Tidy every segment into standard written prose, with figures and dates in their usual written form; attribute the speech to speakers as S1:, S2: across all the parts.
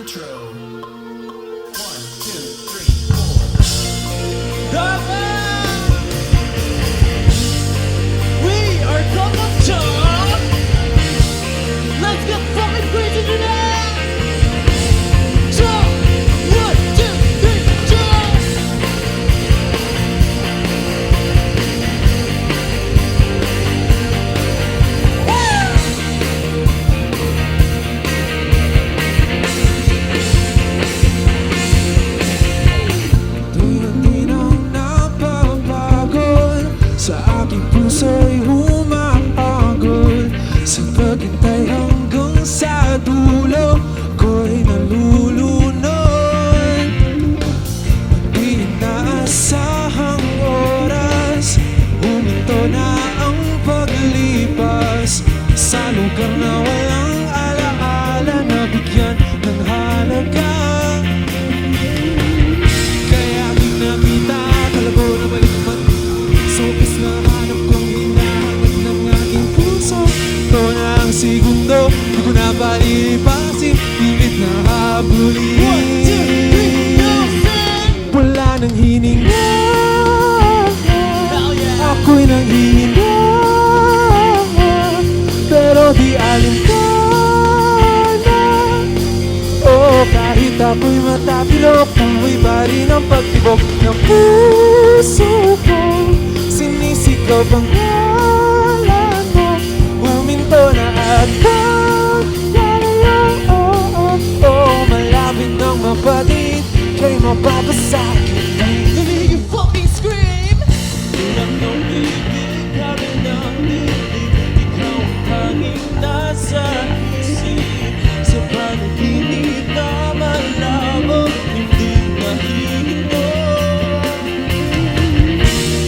S1: intro. 1, 2, 3, 4. We are Double Talk. Let's get fucking crazy today. So, 1, 2, 3, jump.
S2: Di na napapagod. Sa aking puso'y humahagod. Sa paghintay hanggang sa dulo ko'y nalulunod. Di inaasahang oras, huminto na ang paglipas. Sa lugar na walang alaala, nabigyan ng halaga. Kaya di nakita, kalago na malikmat. Sopis na hanap kong hinahanap ng aking puso. Ito na ang segundo, di ko na palipasin, pilit na habulin.
S1: 1, 2, 3, go, sing.
S2: Wala nang hininga,
S1: Hell yeah.
S2: ako'y nanghihinga. Pero di alintana. Oo, kahit ako'y matapilok, tuloy pa rin ang pagtibok ng puso ko. Sinisigaw pangalan mo, huminto na at paglalayo. Malapit nang mapatid, kay mapapasakit.
S1: The minute you fucking scream.
S2: Kulang ng bibig, grabe ng bibig. Ikaw ang tanging nasa isip. Sa panaginip na malabo, hindi mahinto.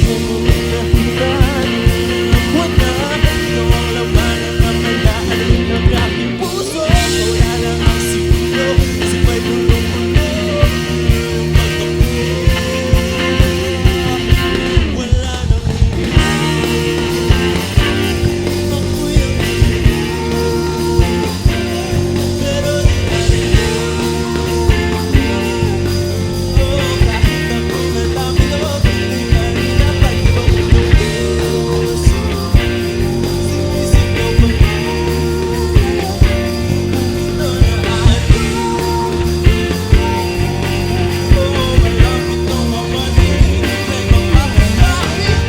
S2: Kung nahiran, wala kang laman ang malaan ng aking puso. Wala lang ang siguro, sabay bulong-bulong. Wala nang pero di kahit ako'y madami ko, hindi ka rin napag-ibang puso. Sinisigaw pa ito na atin. Malapit nang mapatid, kay mapapasakit.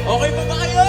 S2: Okay pa ba kayo?